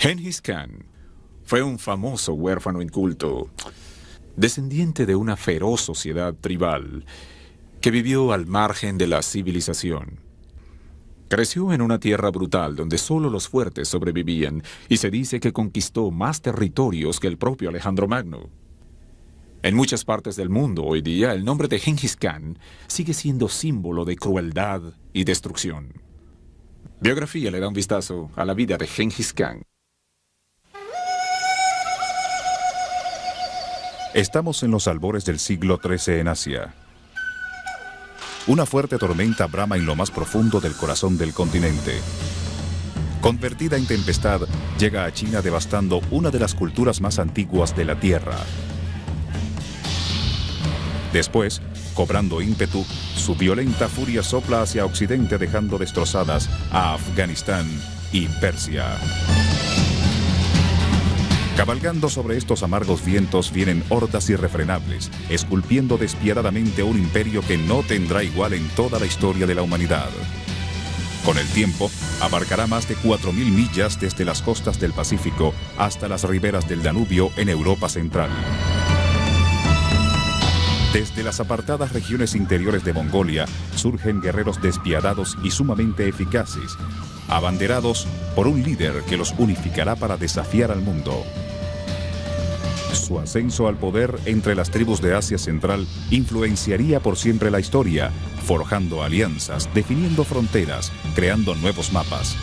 Genghis Khan fue un famoso huérfano inculto, descendiente de una feroz sociedad tribal que vivió al margen de la civilización. Creció en una tierra brutal donde solo los fuertes sobrevivían y se dice que conquistó más territorios que el propio Alejandro Magno. En muchas partes del mundo hoy día el nombre de Genghis Khan sigue siendo símbolo de crueldad y destrucción. Biografía le da un vistazo a la vida de Genghis Khan. Estamos en los albores del siglo XIII en Asia. Una fuerte tormenta brama en lo más profundo del corazón del continente. Convertida en tempestad, llega a China devastando una de las culturas más antiguas de la Tierra. Después, cobrando ímpetu, su violenta furia sopla hacia Occidente dejando destrozadas a Afganistán y Persia. Cabalgando sobre estos amargos vientos vienen hordas irrefrenables, esculpiendo despiadadamente un imperio que no tendrá igual en toda la historia de la humanidad. Con el tiempo, abarcará más de 4.000 millas desde las costas del Pacífico hasta las riberas del Danubio en Europa Central. Desde las apartadas regiones interiores de Mongolia surgen guerreros despiadados y sumamente eficaces, abanderados por un líder que los unificará para desafiar al mundo. Su ascenso al poder entre las tribus de Asia Central influenciaría por siempre la historia, forjando alianzas, definiendo fronteras, creando nuevos mapas.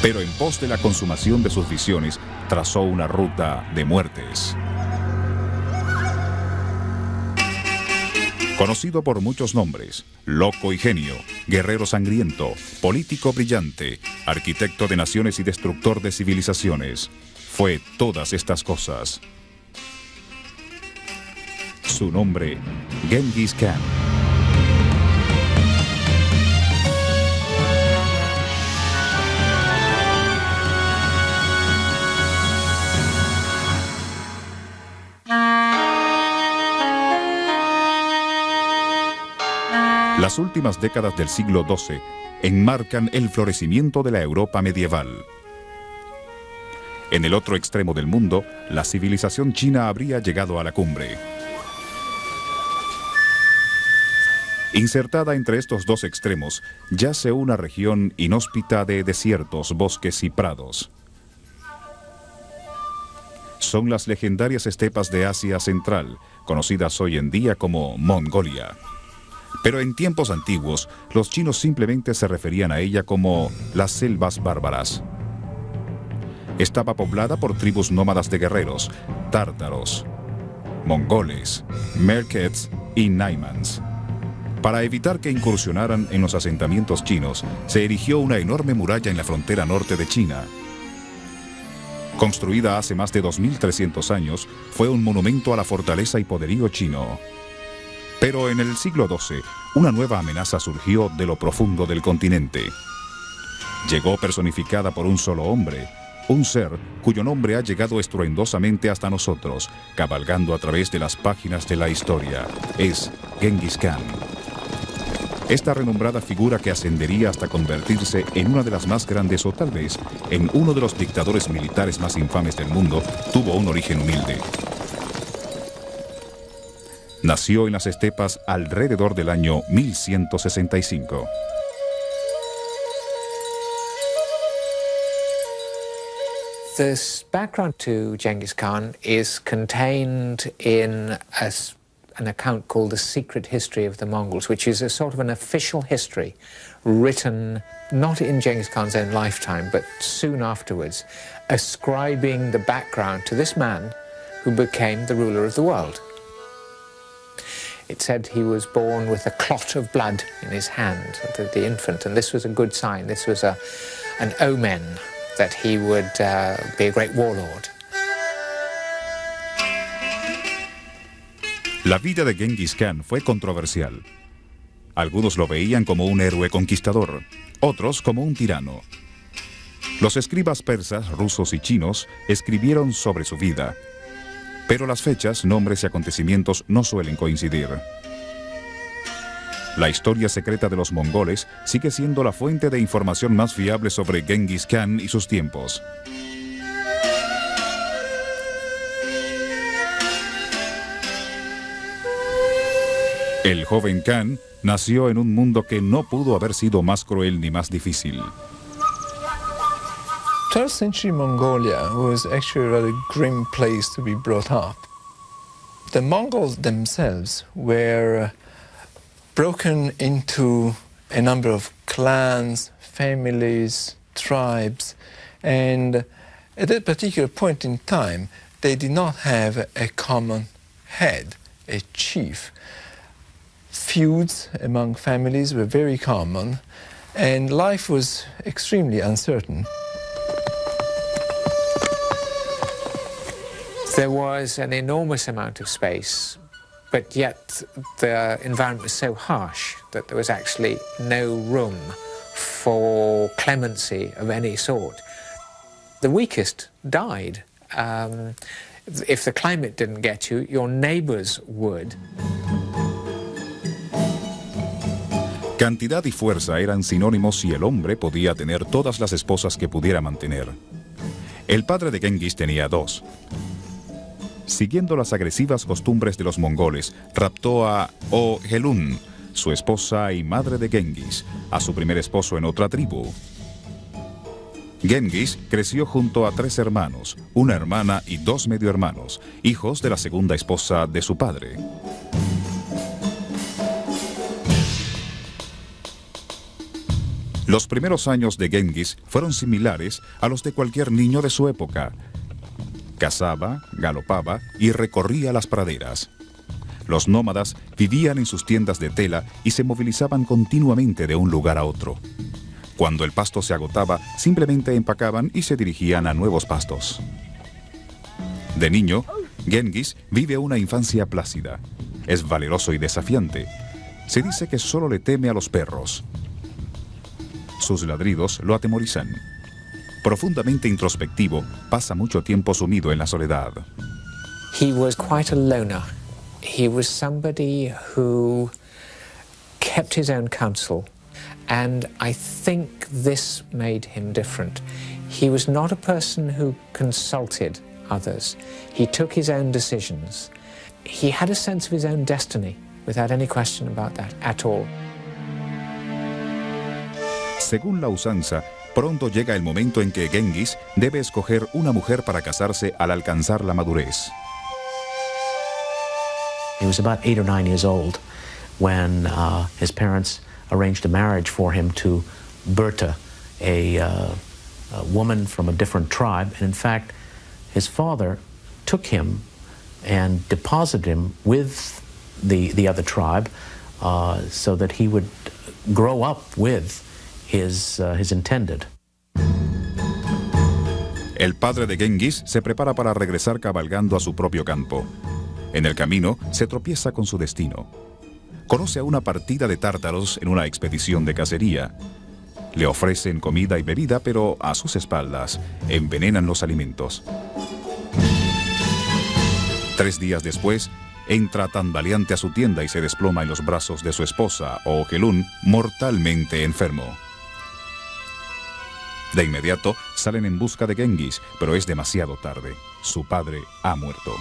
Pero en pos de la consumación de sus visiones, trazó una ruta de muertes. Conocido por muchos nombres, loco y genio, guerrero sangriento, político brillante, arquitecto de naciones y destructor de civilizaciones, fue todas estas cosas. Su nombre, Genghis Khan. Las últimas décadas del siglo XII enmarcan el florecimiento de la Europa medieval. En el otro extremo del mundo, la civilización china habría llegado a la cumbre. Insertada entre estos dos extremos, yace una región inhóspita de desiertos, bosques y prados. Son las legendarias estepas de Asia Central, conocidas hoy en día como Mongolia. Pero en tiempos antiguos, los chinos simplemente se referían a ella como las selvas bárbaras. Estaba poblada por tribus nómadas de guerreros, tártaros, mongoles, merkets y naimans. Para evitar que incursionaran en los asentamientos chinos, se erigió una enorme muralla en la frontera norte de China. Construida hace más de 2300 años, fue un monumento a la fortaleza y poderío chino. Pero en el siglo XII, una nueva amenaza surgió de lo profundo del continente. Llegó personificada por un solo hombre, un ser cuyo nombre ha llegado estruendosamente hasta nosotros, cabalgando a través de las páginas de la historia. Es Genghis Khan. Esta renombrada figura que ascendería hasta convertirse en una de las más grandes o tal vez en uno de los dictadores militares más infames del mundo, tuvo un origen humilde. Nació en las estepas alrededor del año 1165. This background to Genghis Khan is contained in an account called The Secret History of the Mongols, which is a sort of an official history written not in Genghis Khan's own lifetime, but soon afterwards, ascribing the background to this man who became the ruler of the world. It said he was born with a clot of blood in his hand, the infant, and this was a good sign. This was an omen that he would be a great warlord. La vida de Genghis Khan fue controversial. Algunos lo veían como un héroe conquistador, otros como un tirano. Los escribas persas, rusos y chinos escribieron sobre su vida. Pero las fechas, nombres y acontecimientos no suelen coincidir. La historia secreta de los mongoles sigue siendo la fuente de información más fiable sobre Genghis Khan y sus tiempos. El joven Khan nació en un mundo que no pudo haber sido más cruel ni más difícil. 12th century Mongolia was actually a rather grim place to be brought up. The Mongols themselves were broken into a number of clans, families, tribes, and at that particular point in time, they did not have a common head, a chief. Feuds among families were very common, and life was extremely uncertain. There was an enormous amount of space, but yet the environment was so harsh that there was actually no room for clemency of any sort. The weakest died. If the climate didn't get you, your neighbors would. Cantidad y fuerza eran sinónimos y el hombre podía tener todas las esposas que pudiera mantener. El padre de Genghis tenía 2. Siguiendo las agresivas costumbres de los mongoles, raptó a Helun, su esposa y madre de Genghis, a su primer esposo en otra tribu. Genghis creció junto a 3 hermanos, una hermana y 2 medio hermanos, hijos de la segunda esposa de su padre. Los primeros años de Genghis fueron similares a los de cualquier niño de su época. Cazaba, galopaba y recorría las praderas. Los nómadas vivían en sus tiendas de tela y se movilizaban continuamente de un lugar a otro. Cuando el pasto se agotaba, simplemente empacaban y se dirigían a nuevos pastos. De niño, Genghis vive una infancia plácida. Es valeroso y desafiante. Se dice que solo le teme a los perros. Sus ladridos lo atemorizan. Profundamente introspectivo, pasa mucho tiempo sumido en la soledad. He was quite a loner. He was somebody who kept his own counsel, and I think this made him different. He was not a person who consulted others. He took his own decisions. He had a sense of his own destiny, without any question about that at all. Según la usanza, pronto llega el momento en que Genghis debe escoger una mujer para casarse al alcanzar la madurez. He was about 8 or 9 years old when his parents arranged a marriage for him to Berta, a woman from a different tribe. And in fact, his father took him and deposited him with the other tribe so that he would grow up with his intended. El padre de Genghis se prepara para regresar cabalgando a su propio campo. En el camino se tropieza con su destino. Conoce a una partida de tártaros en una expedición de cacería. Le ofrecen comida y bebida, pero a sus espaldas envenenan los alimentos. 3 días después, entra tambaleante a su tienda y se desploma en los brazos de su esposa, Helun, mortalmente enfermo. De inmediato salen en busca de Genghis, pero es demasiado tarde. Su padre ha muerto.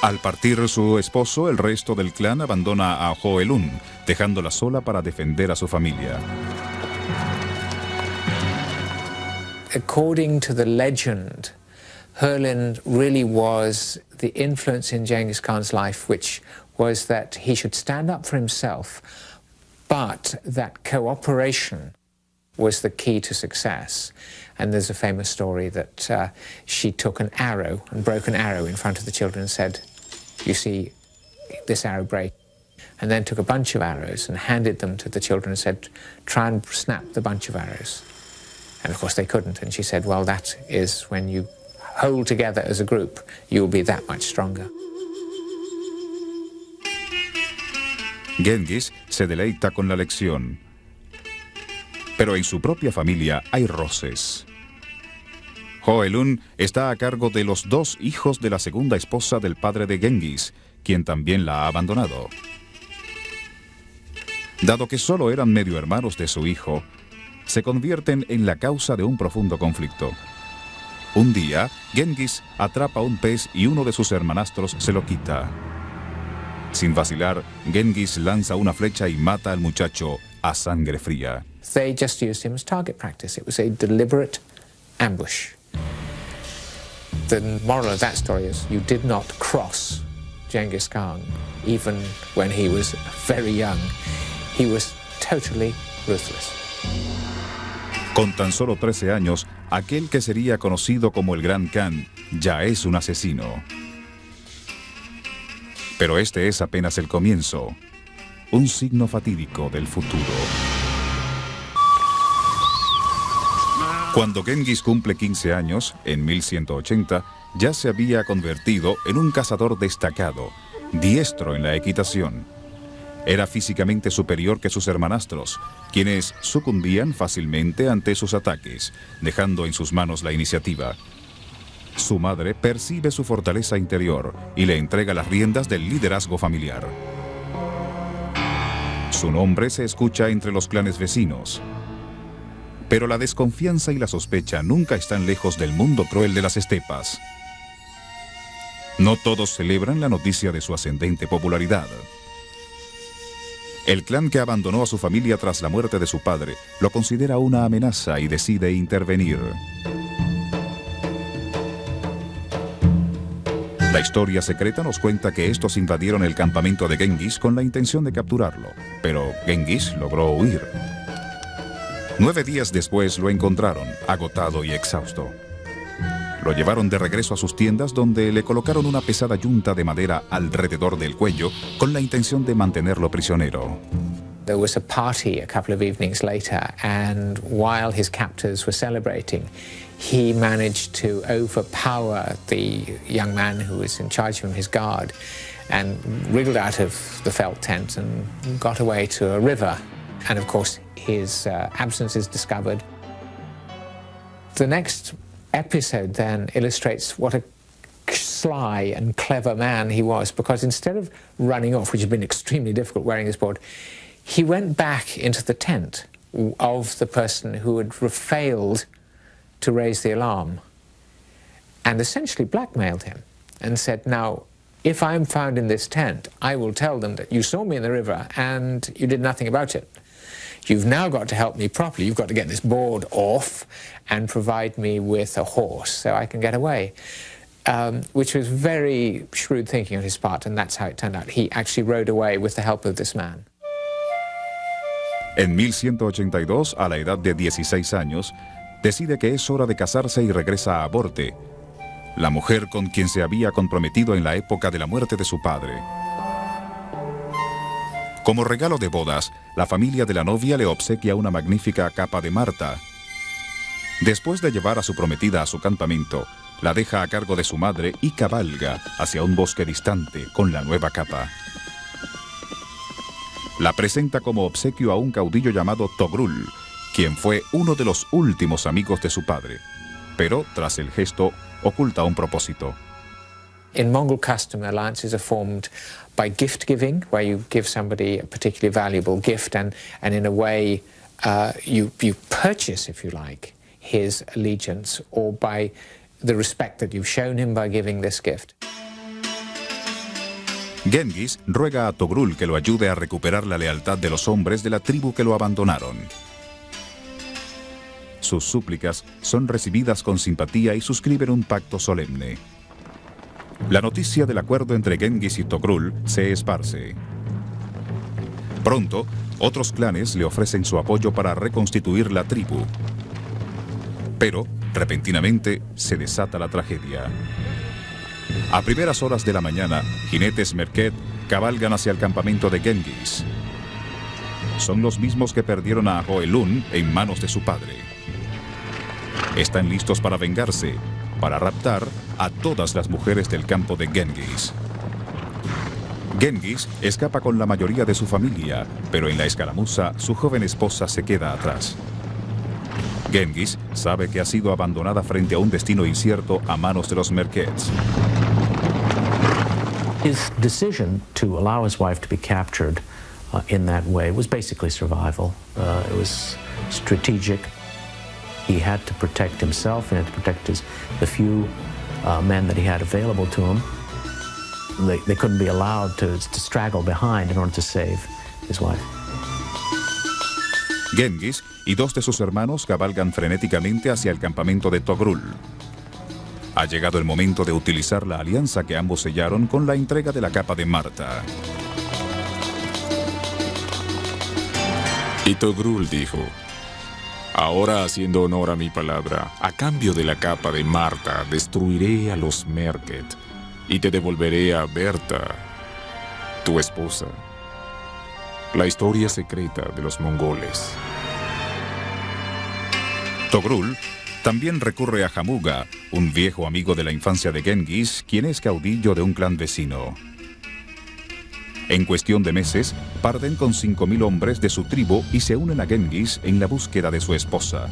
Al partir su esposo, el resto del clan abandona a Helun, dejándola sola para defender a su familia. According to the legend, Helun really was the influence in Genghis Khan's life, which was that he should stand up for himself, but that cooperation was the key to success. And there's a famous story that she took an arrow and broke an arrow in front of the children and said, "You see this arrow break?" And then took a bunch of arrows and handed them to the children and said, "Try and snap the bunch of arrows." And of course they couldn't. And she said, "Well, that is when you hold together as a group, you will be that much stronger." Genghis se deleita con la lección. Pero en su propia familia hay roces. Helun está a cargo de los 2 hijos de la segunda esposa del padre de Genghis, quien también la ha abandonado. Dado que solo eran medio hermanos de su hijo, se convierten en la causa de un profundo conflicto. Un día, Genghis atrapa un pez y uno de sus hermanastros se lo quita. Sin vacilar, Genghis lanza una flecha y mata al muchacho a sangre fría. They just used him as target practice. It was a deliberate ambush. The moral of that story is you did not cross Genghis Khan, even when he was very young. He was totally ruthless. Con tan solo 13 años, aquel que sería conocido como el Gran Khan ya es un asesino. Pero este es apenas el comienzo, un signo fatídico del futuro. Cuando Genghis cumple 15 años, en 1180, ya se había convertido en un cazador destacado, diestro en la equitación. Era físicamente superior que sus hermanastros, quienes sucumbían fácilmente ante sus ataques, dejando en sus manos la iniciativa. Su madre percibe su fortaleza interior y le entrega las riendas del liderazgo familiar. Su nombre se escucha entre los clanes vecinos. Pero la desconfianza y la sospecha nunca están lejos del mundo cruel de las estepas. No todos celebran la noticia de su ascendente popularidad. El clan que abandonó a su familia tras la muerte de su padre lo considera una amenaza y decide intervenir. La historia secreta nos cuenta que estos invadieron el campamento de Genghis con la intención de capturarlo, pero Genghis logró huir. 9 días después lo encontraron, agotado y exhausto. Lo llevaron de regreso a sus tiendas, donde le colocaron una pesada yunta de madera alrededor del cuello con la intención de mantenerlo prisionero. There was a party a couple of evenings later, and while his captors were celebrating, he managed to overpower the young man who was in charge of him, his guard, and wriggled out of the felt tent and got away to a river. And of course, his absence is discovered. The next episode then illustrates what a sly and clever man he was, because instead of running off, which had been extremely difficult wearing his board, he went back into the tent of the person who had failed to raise the alarm and essentially blackmailed him and said, now, if I'm found in this tent, I will tell them that you saw me in the river and you did nothing about it. You've now got to help me properly. You've got to get this board off and provide me with a horse so I can get away. Which was very shrewd thinking on his part, and that's how it turned out. He actually rode away with the help of this man. En 1182, a la edad de 16 años, decide que es hora de casarse y regresa a Borte, la mujer con quien se había comprometido en la época de la muerte de su padre. Como regalo de bodas, la familia de la novia le obsequia una magnífica capa de Marta. Después de llevar a su prometida a su campamento, la deja a cargo de su madre y cabalga hacia un bosque distante con la nueva capa. La presenta como obsequio a un caudillo llamado Togrul, quien fue uno de los últimos amigos de su padre. Pero, tras el gesto, oculta un propósito. In Mongol custom, alliances are formed by gift giving, where you give somebody a particularly valuable gift, and in a way you purchase, if you like, his allegiance, or by the respect that you've shown him by giving this gift. Genghis ruega a Togrul que lo ayude a recuperar la lealtad de los hombres de la tribu que lo abandonaron. Sus súplicas son recibidas con simpatía y suscriben un pacto solemne. La noticia del acuerdo entre Genghis y Togrul se esparce. Pronto, otros clanes le ofrecen su apoyo para reconstituir la tribu. Pero, repentinamente, se desata la tragedia. A primeras horas de la mañana, jinetes Merked cabalgan hacia el campamento de Genghis. Son los mismos que perdieron a Hoelun en manos de su padre. Están listos para vengarse, para raptar a todas las mujeres del campo de Genghis. Genghis escapa con la mayoría de su familia, pero en la escaramuza su joven esposa se queda atrás. Genghis sabe que ha sido abandonada frente a un destino incierto a manos de los Merkeds. His decision to allow his wife to be captured in that way was basically survival. It was strategic. He had to protect himself, he had to protect the few men that he had available to him. They couldn't be allowed to straggle behind in order to save his wife. Genghis y dos de sus hermanos cabalgan frenéticamente hacia el campamento de Togrul. Ha llegado el momento de utilizar la alianza que ambos sellaron con la entrega de la capa de Marta. Y Togrul dijo: ahora, haciendo honor a mi palabra, a cambio de la capa de Marta, destruiré a los Merket y te devolveré a Berta, tu esposa. La historia secreta de los mongoles. Togrul también recurre a Hamuga, un viejo amigo de la infancia de Genghis, quien es caudillo de un clan vecino. En cuestión de meses, parten con 5.000 hombres de su tribu y se unen a Genghis en la búsqueda de su esposa.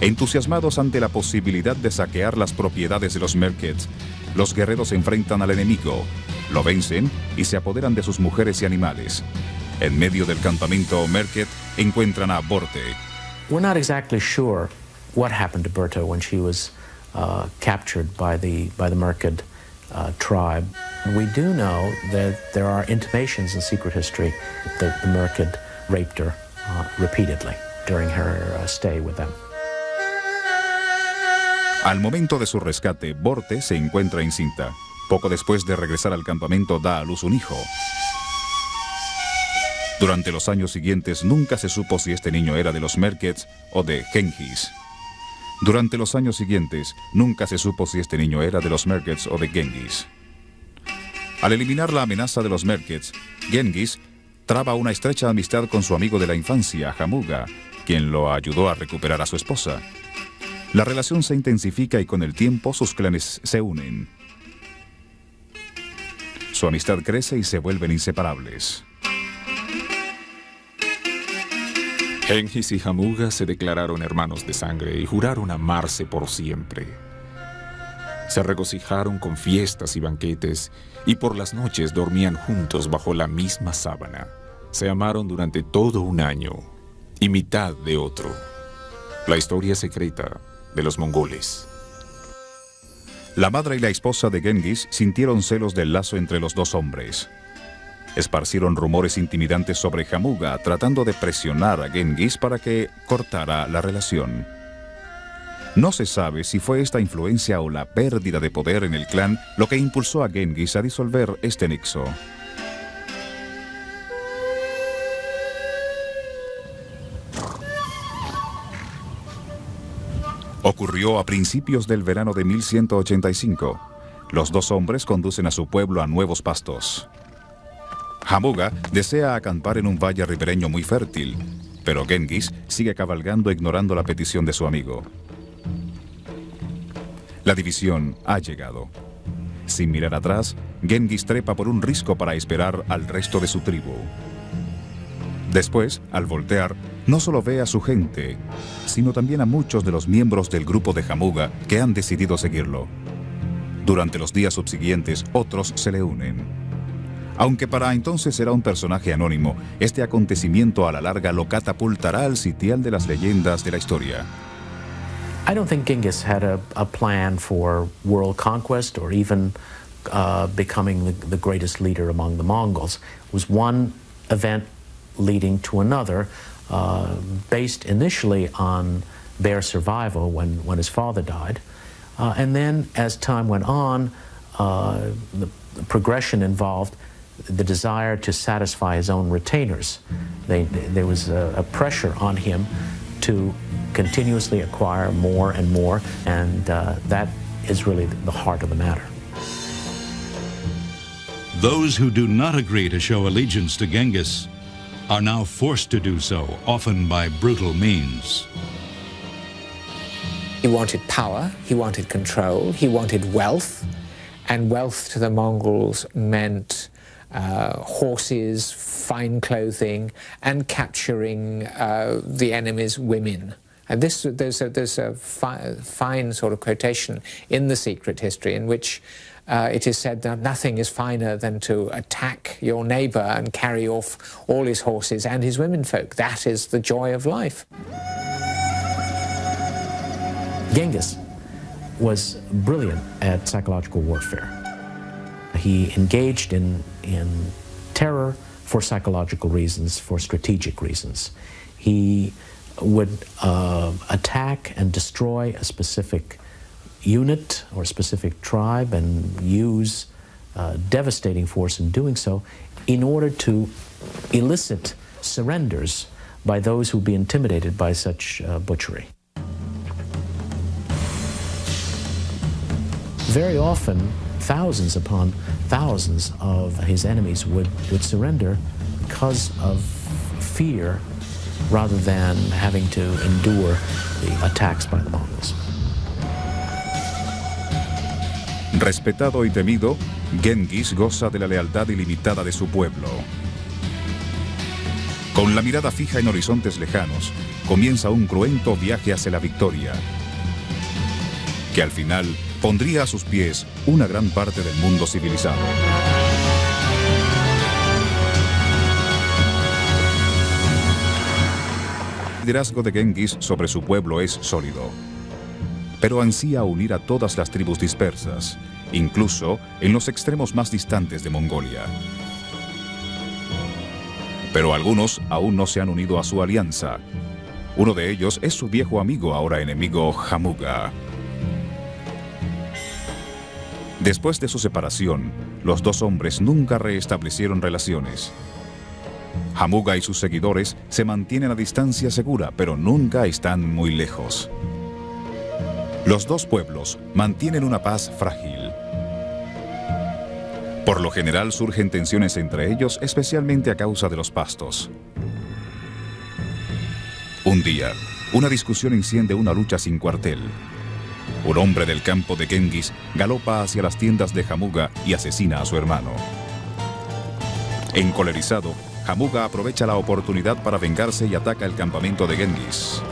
Entusiasmados ante la posibilidad de saquear las propiedades de los Merkets, los guerreros se enfrentan al enemigo, lo vencen y se apoderan de sus mujeres y animales. En medio del campamento Merket encuentran a Borte. We're not exactly sure what happened to Berta when she was captured by the Merkid tribe. We do know that there are intimations in secret history that the Merkid raped her repeatedly during her stay with them. Al momento de su rescate, Borte se encuentra encinta. Poco después de regresar al campamento da a luz un hijo. Durante los años siguientes nunca se supo si este niño era de los Merkets o de Genghis. Durante los años siguientes nunca se supo si este niño era de los Merkets o de Genghis. Al eliminar la amenaza de los Merkets, Genghis traba una estrecha amistad con su amigo de la infancia, Hamuga, quien lo ayudó a recuperar a su esposa. La relación se intensifica y con el tiempo sus clanes se unen. Su amistad crece y se vuelven inseparables. Genghis y Hamuga se declararon hermanos de sangre y juraron amarse por siempre. Se regocijaron con fiestas y banquetes y por las noches dormían juntos bajo la misma sábana. Se amaron durante todo un año y mitad de otro. La historia secreta de los mongoles. La madre y la esposa de Genghis sintieron celos del lazo entre los dos hombres. Esparcieron rumores intimidantes sobre Hamuga, tratando de presionar a Genghis para que cortara la relación. No se sabe si fue esta influencia o la pérdida de poder en el clan lo que impulsó a Genghis a disolver este nexo. Ocurrió a principios del verano de 1185. Los dos hombres conducen a su pueblo a nuevos pastos. Hamuga desea acampar en un valle ribereño muy fértil, pero Genghis sigue cabalgando ignorando la petición de su amigo. La división ha llegado. Sin mirar atrás, Genghis trepa por un risco para esperar al resto de su tribu. Después, al voltear, no solo ve a su gente, sino también a muchos de los miembros del grupo de Hamuga que han decidido seguirlo. Durante los días subsiguientes, otros se le unen. Aunque para entonces era un personaje anónimo, este acontecimiento a la larga lo catapultará al sitial de las leyendas de la historia. I don't think Genghis had a plan for world conquest or even becoming the greatest leader among the Mongols. It was one event leading to another, based initially on their survival when his father died. And then as time went on, the progression involved the desire to satisfy his own retainers. There was a pressure on him to continuously acquire more and more, and that is really the heart of the matter. Those who do not agree to show allegiance to Genghis are now forced to do so, often by brutal means. He wanted power, he wanted control, he wanted wealth, and wealth to the Mongols meant horses, fine clothing, and capturing the enemy's women And there's a fine sort of quotation in The Secret History in which it is said that nothing is finer than to attack your neighbor and carry off all his horses and his womenfolk. That is the joy of life. Genghis was brilliant at psychological warfare. He engaged in terror for psychological reasons, for strategic reasons. He would attack and destroy a specific unit or a specific tribe and use devastating force in doing so in order to elicit surrenders by those who would be intimidated by such butchery. Very often, thousands upon thousands of his enemies would surrender because of fear rather than having to endure the attacks by the Mongols. Respetado y temido, Genghis goza de la lealtad ilimitada de su pueblo. Con la mirada fija en horizontes lejanos, comienza un cruento viaje hacia la victoria, que al final pondría a sus pies una gran parte del mundo civilizado. El liderazgo de Genghis sobre su pueblo es sólido, pero ansía unir a todas las tribus dispersas, incluso en los extremos más distantes de Mongolia. Pero algunos aún no se han unido a su alianza. Uno de ellos es su viejo amigo, ahora enemigo, Hamuga. Después de su separación, los dos hombres nunca reestablecieron relaciones. Hamuga y sus seguidores se mantienen a distancia segura, pero nunca están muy lejos. Los dos pueblos mantienen una paz frágil. Por lo general surgen tensiones entre ellos, especialmente a causa de los pastos. Un día, una discusión enciende una lucha sin cuartel. Un hombre del campo de Genghis galopa hacia las tiendas de Hamuga y asesina a su hermano. Encolerizado, Hamuga aprovecha la oportunidad para vengarse y ataca el campamento de Genghis.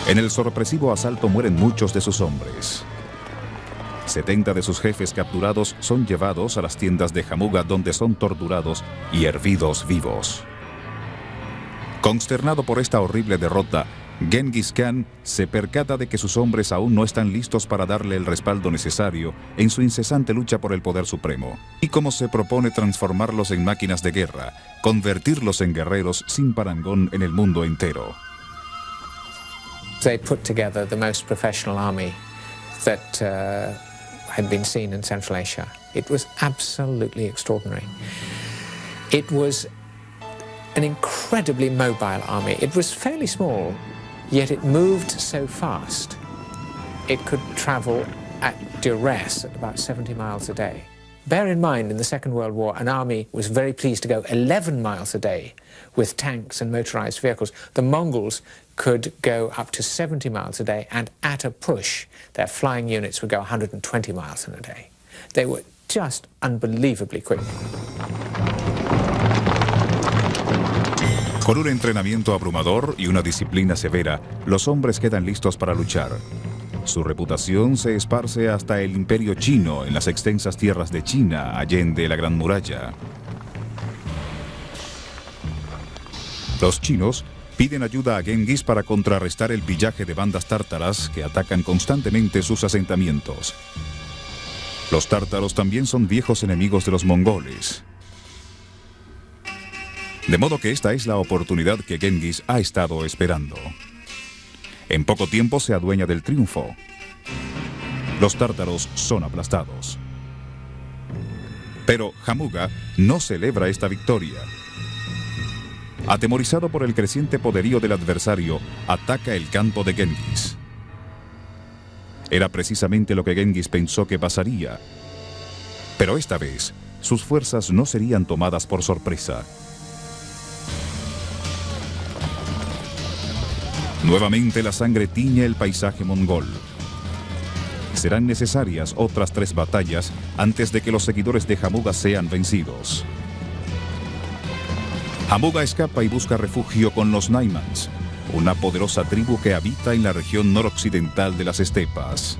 En el sorpresivo asalto mueren muchos de sus hombres. 70 de sus jefes capturados son llevados a las tiendas de Hamuga, donde son torturados y hervidos vivos. Consternado por esta horrible derrota, Genghis Khan se percata de que sus hombres aún no están listos para darle el respaldo necesario en su incesante lucha por el poder supremo, y como se propone transformarlos en máquinas de guerra, convertirlos en guerreros sin parangón en el mundo entero. They put together the most professional army that had been seen in Central Asia. It was absolutely extraordinary. It was an incredibly mobile army. It was fairly small, yet it moved so fast. It could travel at duress at about 70 miles a day. Bear in mind, in the Second World War, an army was very pleased to go 11 miles a day with tanks and motorized vehicles. The Mongols could go up to 70 miles a day, and at a push, their flying units would go 120 miles in a day. They were just unbelievably quick. Con un entrenamiento abrumador y una disciplina severa, los hombres quedan listos para luchar. Su reputación se esparce hasta el Imperio Chino en las extensas tierras de China, allende la Gran Muralla. Los chinos piden ayuda a Genghis para contrarrestar el pillaje de bandas tártaras que atacan constantemente sus asentamientos. Los tártaros también son viejos enemigos de los mongoles. De modo que esta es la oportunidad que Genghis ha estado esperando. En poco tiempo se adueña del triunfo. Los tártaros son aplastados. Pero Hamuga no celebra esta victoria. Atemorizado por el creciente poderío del adversario, ataca el campo de Genghis. Era precisamente lo que Genghis pensó que pasaría. Pero esta vez, sus fuerzas no serían tomadas por sorpresa. Nuevamente la sangre tiñe el paisaje mongol. Serán necesarias otras 3 batallas antes de que los seguidores de Hamuga sean vencidos. Hamuga escapa y busca refugio con los Naimans, una poderosa tribu que habita en la región noroccidental de las estepas.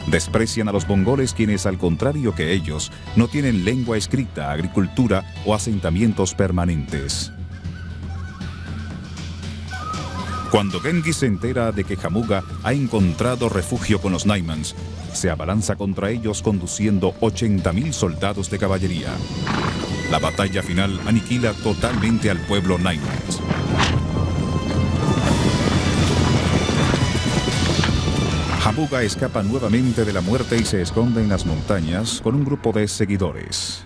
Desprecian a los mongoles, quienes, al contrario que ellos, no tienen lengua escrita, agricultura o asentamientos permanentes. Cuando Genghis se entera de que Hamuga ha encontrado refugio con los Naimans, se abalanza contra ellos conduciendo 80.000 soldados de caballería. La batalla final aniquila totalmente al pueblo Naimans. Hamuga escapa nuevamente de la muerte y se esconde en las montañas con un grupo de seguidores.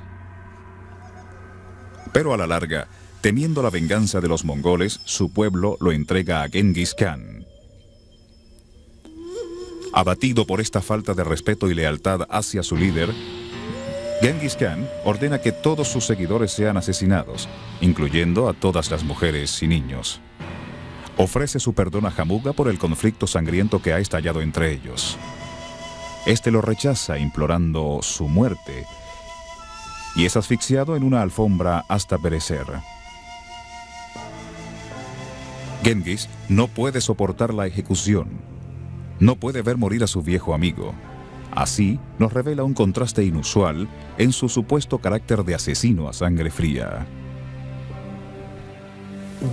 Pero a la larga, temiendo la venganza de los mongoles, su pueblo lo entrega a Genghis Khan. Abatido por esta falta de respeto y lealtad hacia su líder, Genghis Khan ordena que todos sus seguidores sean asesinados, incluyendo a todas las mujeres y niños. Ofrece su perdón a Hamuga por el conflicto sangriento que ha estallado entre ellos. Este lo rechaza, implorando su muerte, y es asfixiado en una alfombra hasta perecer. Genghis no puede soportar la ejecución. No puede ver morir a su viejo amigo. Así nos revela un contraste inusual en su supuesto carácter de asesino a sangre fría.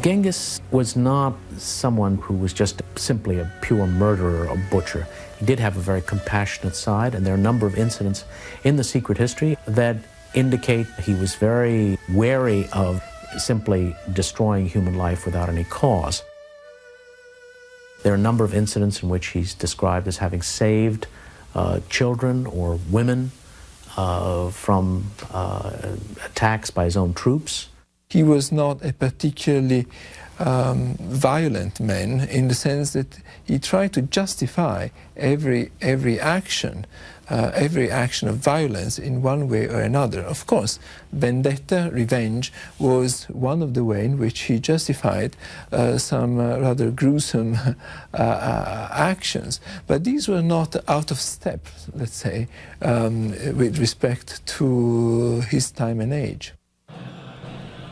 Genghis was not someone who was just simply a pure murderer or butcher. He did have a very compassionate side, and there are a number of incidents in the secret history that indicate he was very wary of simply destroying human life without any cause. There are a number of incidents in which he's described as having saved children or women from attacks by his own troops. He was not a particularly violent man, in the sense that he tried to justify every action of violence in one way or another. Of course, vendetta, revenge, was one of the ways in which he justified some rather gruesome actions. But these were not out of step, let's say, with respect to his time and age.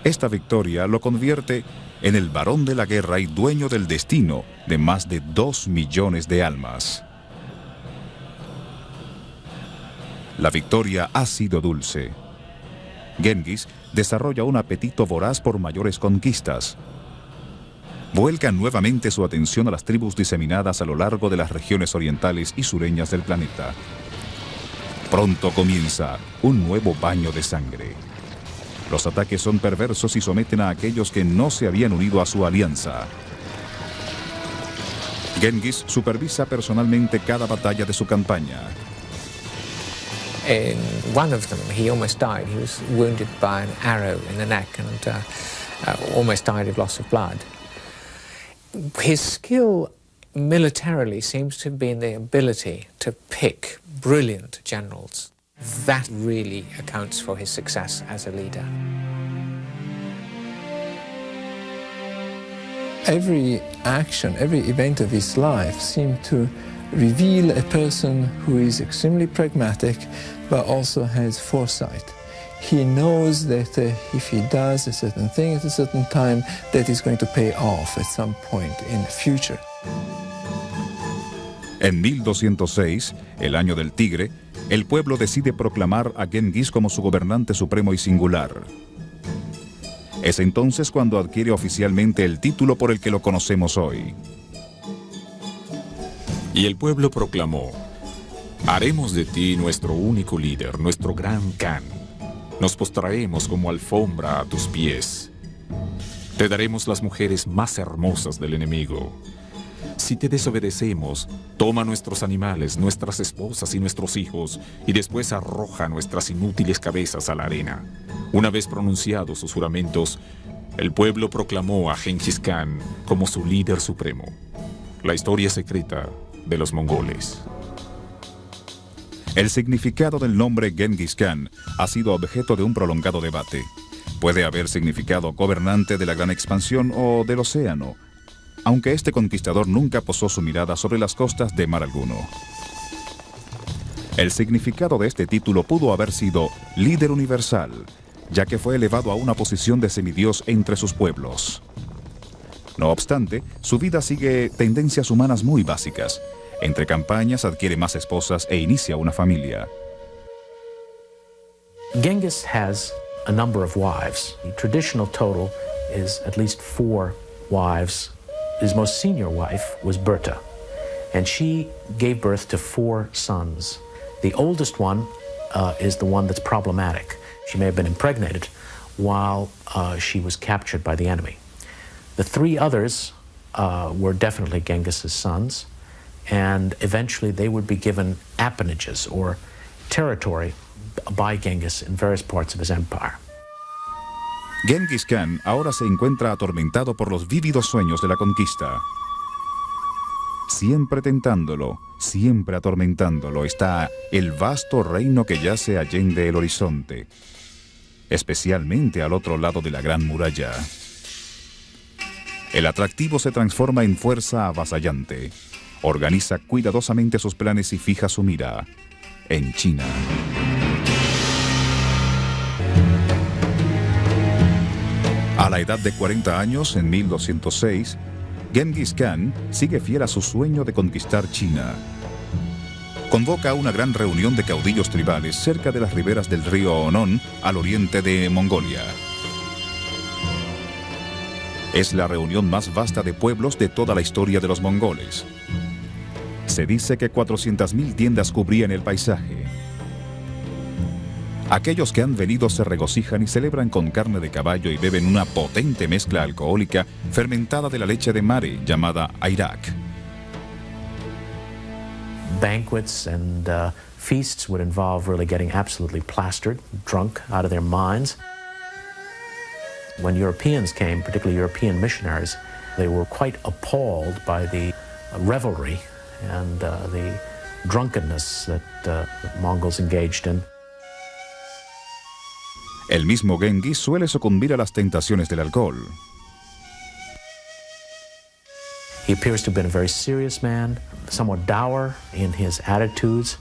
Esta victoria lo convierte en el varón de la guerra y dueño del destino de más de 2 millones de almas. La victoria ha sido dulce. Genghis desarrolla un apetito voraz por mayores conquistas. Vuelca nuevamente su atención a las tribus diseminadas a lo largo de las regiones orientales y sureñas del planeta. Pronto comienza un nuevo baño de sangre. Los ataques son perversos y someten a aquellos que no se habían unido a su alianza. Genghis supervisa personalmente cada batalla de su campaña. In one of them, he almost died. He was wounded by an arrow in the neck and almost died of loss of blood. His skill militarily seems to have been the ability to pick brilliant generals. That really accounts for his success as a leader. Every action, every event of his life seemed to reveal a person who is extremely pragmatic, but also has foresight. He knows that if he does a certain thing at a certain time, that is going to pay off at some point in the future. En 1206, el año del tigre, el pueblo decide proclamar a Genghis como su gobernante supremo y singular. Es entonces cuando adquiere oficialmente el título por el que lo conocemos hoy. Y el pueblo proclamó: haremos de ti nuestro único líder, nuestro gran Khan. Nos postraremos como alfombra a tus pies. Te daremos las mujeres más hermosas del enemigo. Si te desobedecemos, toma nuestros animales, nuestras esposas y nuestros hijos, y después arroja nuestras inútiles cabezas a la arena. Una vez pronunciados sus juramentos, el pueblo proclamó a Genghis Khan como su líder supremo. La historia secreta de los mongoles. El significado del nombre Genghis Khan ha sido objeto de un prolongado debate. Puede haber significado gobernante de la gran expansión o del océano, aunque este conquistador nunca posó su mirada sobre las costas de mar alguno. El significado de este título pudo haber sido líder universal, ya que fue elevado a una posición de semidios entre sus pueblos. No obstante, su vida sigue tendencias humanas muy básicas. Entre campañas adquiere más esposas e inicia una familia. Genghis has a number of wives. The traditional total is at least 4 wives. His most senior wife was Berta, and she gave birth to 4 sons. The oldest one is the one that's problematic. She may have been impregnated while she was captured by the enemy. The 3 others were definitely Genghis's sons, and eventually they would be given appanages or territory by Genghis in various parts of his empire. Genghis Khan ahora se encuentra atormentado por los vívidos sueños de la conquista. Siempre tentándolo, siempre atormentándolo, está el vasto reino que yace allende el horizonte, especialmente al otro lado de la Gran Muralla. El atractivo se transforma en fuerza avasallante. Organiza cuidadosamente sus planes y fija su mira en China. A la edad de 40 años, en 1206, Genghis Khan sigue fiel a su sueño de conquistar China. Convoca una gran reunión de caudillos tribales cerca de las riberas del río Onón, al oriente de Mongolia. Es la reunión más vasta de pueblos de toda la historia de los mongoles. Se dice que 400.000 tiendas cubrían el paisaje. Aquellos que han venido se regocijan y celebran con carne de caballo y beben una potente mezcla alcohólica fermentada de la leche de mare llamada airak. Banquets and feasts would involve really getting absolutely plastered, drunk out of their minds. When Europeans came, particularly European missionaries, they were quite appalled by the revelry and the drunkenness that the Mongols engaged in. El mismo Genghis suele sucumbir a las tentaciones del alcohol. He appears to have been a very serious man, somewhat dour in his attitudes.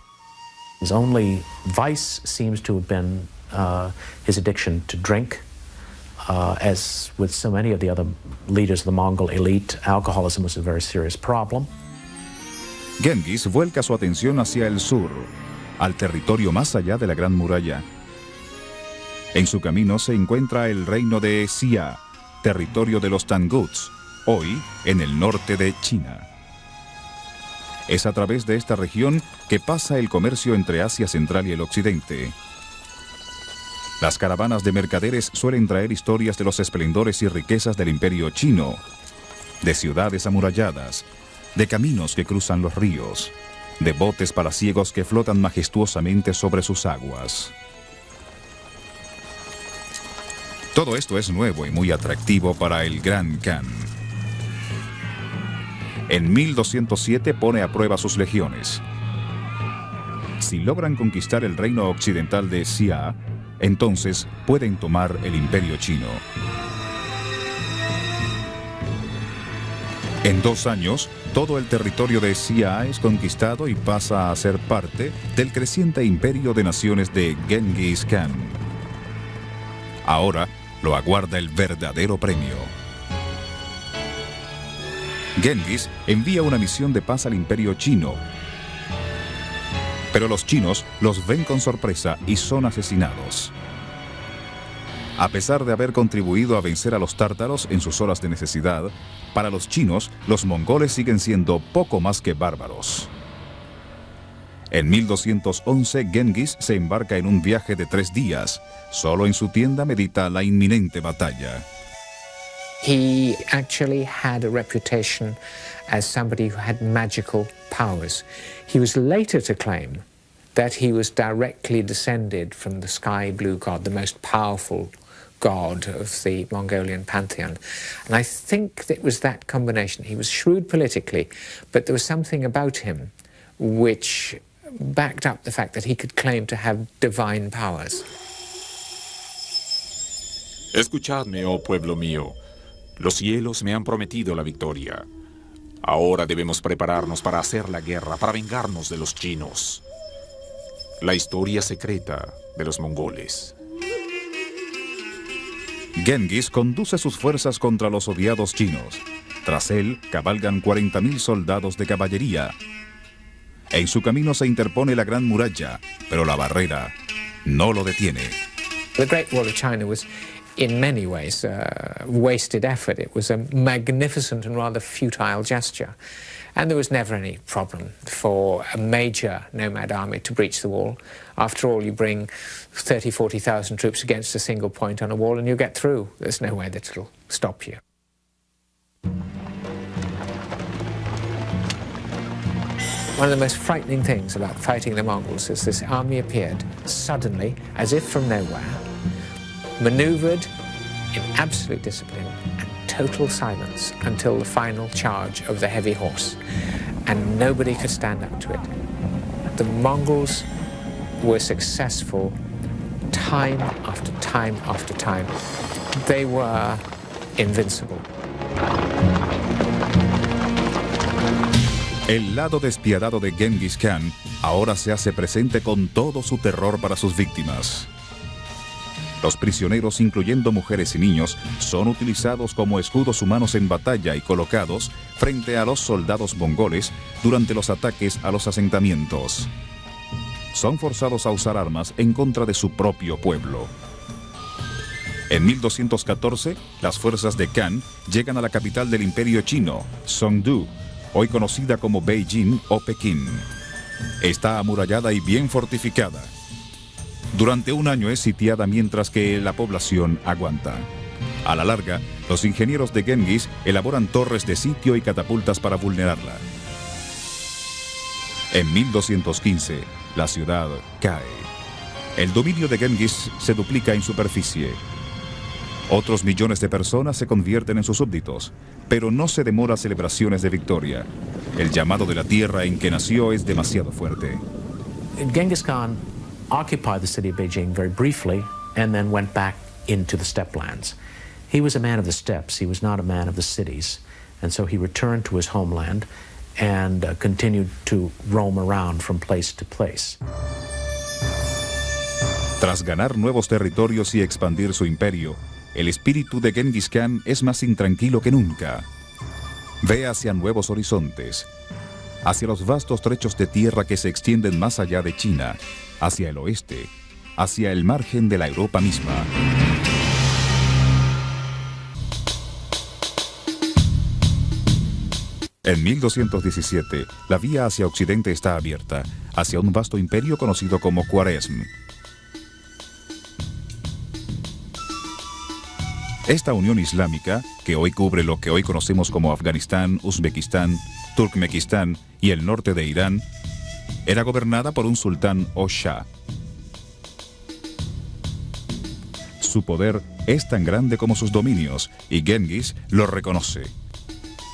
His only vice seems to have been his addiction to drink. As with so many of the other leaders of the Mongol elite, alcoholism was a very serious problem. Genghis vuelca su atención hacia el sur, al territorio más allá de la Gran Muralla. En su camino se encuentra el reino de Xia, territorio de los Tanguts, hoy en el norte de China. Es a través de esta región que pasa el comercio entre Asia Central y el Occidente. Las caravanas de mercaderes suelen traer historias de los esplendores y riquezas del imperio chino, de ciudades amuralladas, de caminos que cruzan los ríos, de botes palaciegos que flotan majestuosamente sobre sus aguas. Todo esto es nuevo y muy atractivo para el Gran Khan. En 1207 pone a prueba sus legiones. Si logran conquistar el reino occidental de Xia, entonces pueden tomar el imperio chino. En 2 años, todo el territorio de Xia es conquistado y pasa a ser parte del creciente imperio de naciones de Genghis Khan. Ahora lo aguarda el verdadero premio. Genghis envía una misión de paz al imperio chino, pero los chinos los ven con sorpresa y son asesinados. A pesar de haber contribuido a vencer a los tártaros en sus horas de necesidad, para los chinos, los mongoles siguen siendo poco más que bárbaros. En 1211, Genghis se embarca en un viaje de 3 días. Solo en su tienda medita la inminente batalla. He actually had a reputation as somebody who had magical powers. He was later to claim that he was directly descended from the sky blue god, the most powerful god of the Mongolian pantheon. And I think it was that combination. He was shrewd politically, but there was something about him which backed up the fact that he could claim to have divine powers. Escuchadme, oh pueblo mío. Los cielos me han prometido la victoria. Ahora debemos prepararnos para hacer la guerra, para vengarnos de los chinos. La historia secreta de los mongoles. Genghis conduce sus fuerzas contra los odiados chinos. Tras él cabalgan 40.000 soldados de caballería. En su camino se interpone la Gran Muralla, pero la barrera no lo detiene. The Great Wall of China was, in many ways, wasted effort. It was a magnificent and rather futile gesture. And there was never any problem for a major nomad army to breach the wall. After all, you bring 30,000, 40,000 troops against a single point on a wall and you get through. There's no way that it'll stop you. One of the most frightening things about fighting the Mongols is this army appeared suddenly, as if from nowhere, maneuvered in absolute discipline and total silence until the final charge of the heavy horse, and nobody could stand up to it. The Mongols were successful time after time after time. They were invincible. El lado despiadado de Genghis Khan ahora se hace presente con todo su terror para sus víctimas. Los prisioneros, incluyendo mujeres y niños, son utilizados como escudos humanos en batalla y colocados frente a los soldados mongoles durante los ataques a los asentamientos. Son forzados a usar armas en contra de su propio pueblo. En 1214, las fuerzas de Khan llegan a la capital del Imperio Chino, Songdu, hoy conocida como Beijing o Pekín. Está amurallada y bien fortificada. Durante un año es sitiada mientras que la población aguanta. A la larga, los ingenieros de Genghis elaboran torres de sitio y catapultas para vulnerarla. En 1215, la ciudad cae. El dominio de Genghis se duplica en superficie. Otros millones de personas se convierten en sus súbditos, pero no se demora celebraciones de victoria. El llamado de la tierra en que nació es demasiado fuerte. Genghis Khan occupied the city of Beijing very briefly and then went back into the steppe lands. He was a man of the steppes, he was not a man of the cities, and so he returned to his homeland and continued to roam around from place to place. Tras ganar nuevos territorios y expandir su imperio, el espíritu de Genghis Khan es más intranquilo que nunca. Ve hacia nuevos horizontes, hacia los vastos trechos de tierra que se extienden más allá de China, hacia el oeste, hacia el margen de la Europa misma. En 1217, la vía hacia Occidente está abierta, hacia un vasto imperio conocido como Khwarezm. Esta unión islámica, que hoy cubre lo que hoy conocemos como Afganistán, Uzbekistán, Turkmenistán y el norte de Irán, era gobernada por un sultán o shah. Su poder es tan grande como sus dominios y Genghis lo reconoce.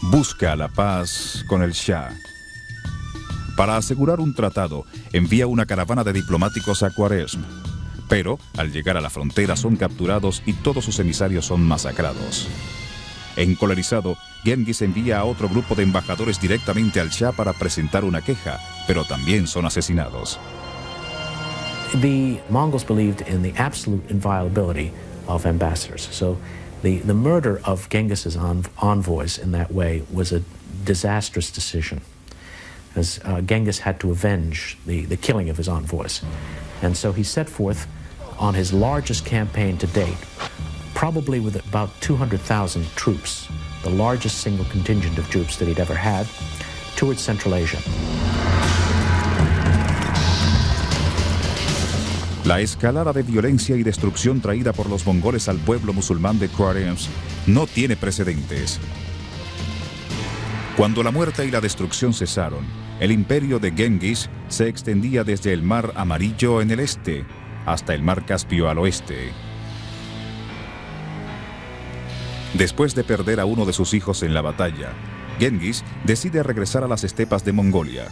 Busca la paz con el shah. Para asegurar un tratado, envía una caravana de diplomáticos a Khwarezm. Pero, al llegar a la frontera, son capturados y todos sus emisarios son masacrados. Encolerizado, Genghis envía a otro grupo de embajadores directamente al Shah para presentar una queja, pero también son asesinados. The Mongols believed in the absolute inviolability of ambassadors. So the murder of Genghis's envoys in that way was a disastrous decision, as Genghis had to avenge the killing of his envoys. And so he set forth on his largest campaign to date, probably with about 200,000 troops, the largest single contingent of troops that he'd ever had, towards Central Asia. La escalada de violencia y destrucción traída por los mongoles al pueblo musulmán de Khwarezm no tiene precedentes. Cuando la muerte y la destrucción cesaron, el imperio de Genghis se extendía desde el Mar Amarillo en el este hasta el Mar Caspio al oeste. Después de perder a uno de sus hijos en la batalla, Genghis decide regresar a las estepas de Mongolia.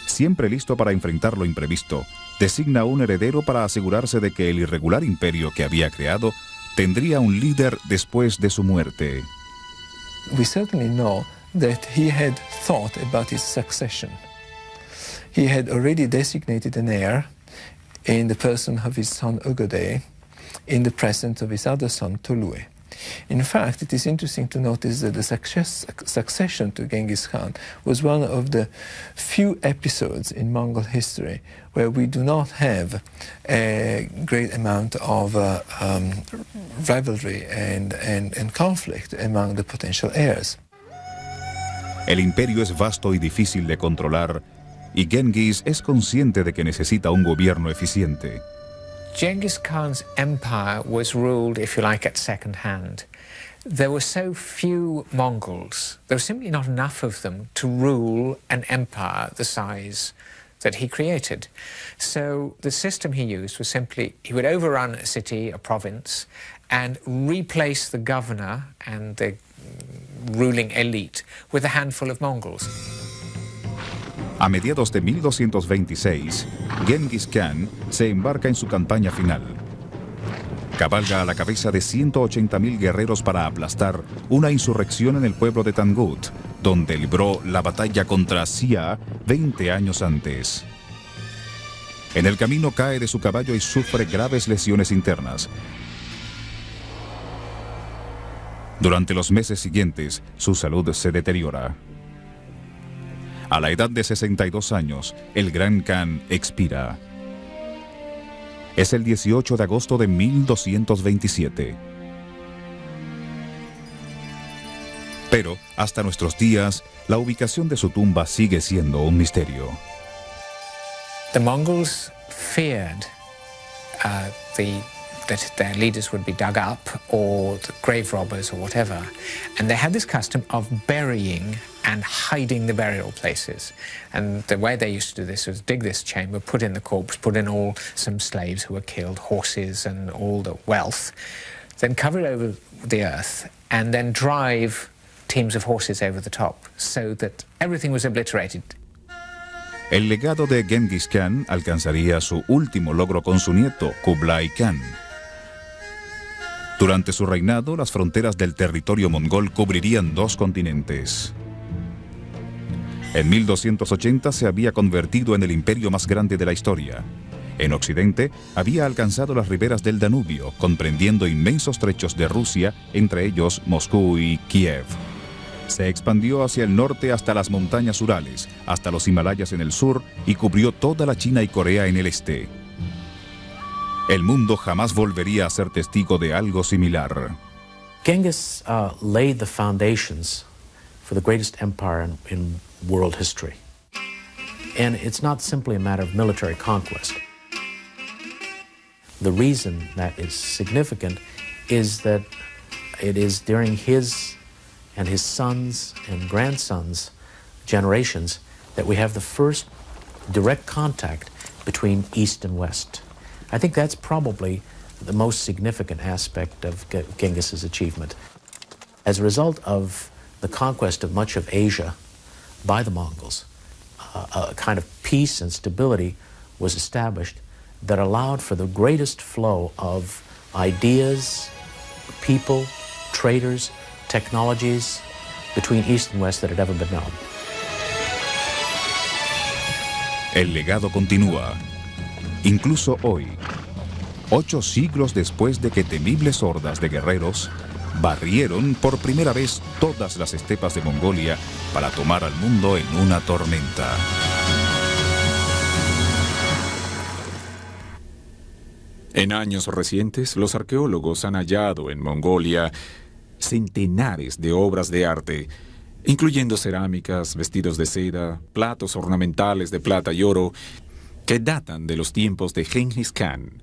Siempre listo para enfrentar lo imprevisto, designa un heredero para asegurarse de que el irregular imperio que había creado tendría un líder después de su muerte. We certainly know that he had thought about his succession. He had already designated an heir in the person of his son Ögödei, in the presence of his other son Tolui. In fact, it is interesting to notice that the succession to Genghis Khan was one of the few episodes in Mongol history where we do not have a great amount of rivalry and conflict among the potential heirs. El imperio es vasto y difícil de controlar, y Genghis es consciente de que necesita un gobierno eficiente. Genghis Khan's empire was ruled, if you like, at second hand. There were so few Mongols, there was simply not enough of them to rule an empire the size that he created. So the system he used was simply, he would overrun a city, a province, and replace the governor and the ruling elite with a handful of Mongols. A mediados de 1226, Genghis Khan se embarca en su campaña final. Cabalga a la cabeza de 180.000 guerreros para aplastar una insurrección en el pueblo de Tangut, donde libró la batalla contra Xia 20 años antes. En el camino cae de su caballo y sufre graves lesiones internas. Durante los meses siguientes, su salud se deteriora. A la edad de 62 años, el Gran Khan expira. Es el 18 de agosto de 1227. Pero, hasta nuestros días, la ubicación de su tumba sigue siendo un misterio. The Mongols feared that their leaders would be dug up, or the grave robbers, or whatever. And they had this custom of burying and hiding the burial places. And the way they used to do this was dig this chamber, put in the corpse, put in some slaves who were killed, horses and all the wealth, then cover it over the earth, and then drive teams of horses over the top, so that everything was obliterated. El legado de Genghis Khan alcanzaría su último logro con su nieto, Kublai Khan. Durante su reinado, las fronteras del territorio mongol cubrirían 2 continentes. En 1280 se había convertido en el imperio más grande de la historia. En Occidente, había alcanzado las riberas del Danubio, comprendiendo inmensos trechos de Rusia, entre ellos Moscú y Kiev. Se expandió hacia el norte hasta las montañas Urales, hasta los Himalayas en el sur, y cubrió toda la China y Corea en el este. El mundo jamás volvería a ser testigo de algo similar. Genghis laid the foundations for the greatest empire in world history. And it's not simply a matter of military conquest. The reason that is significant is that it is during his and his sons and grandsons' generations that we have the first direct contact between East and West. I think that's probably the most significant aspect of Genghis's achievement. As a result of the conquest of much of Asia by the Mongols, a kind of peace and stability was established that allowed for the greatest flow of ideas, people, traders, technologies between East and West that had ever been known. El legado continúa. Incluso hoy, 8 siglos después de que temibles hordas de guerreros barrieron por primera vez todas las estepas de Mongolia para tomar al mundo en una tormenta. En años recientes, los arqueólogos han hallado en Mongolia centenares de obras de arte, incluyendo cerámicas, vestidos de seda, platos ornamentales de plata y oro, que datan de los tiempos de Genghis Khan.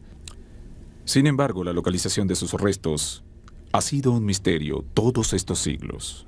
Sin embargo, la localización de sus restos ha sido un misterio todos estos siglos.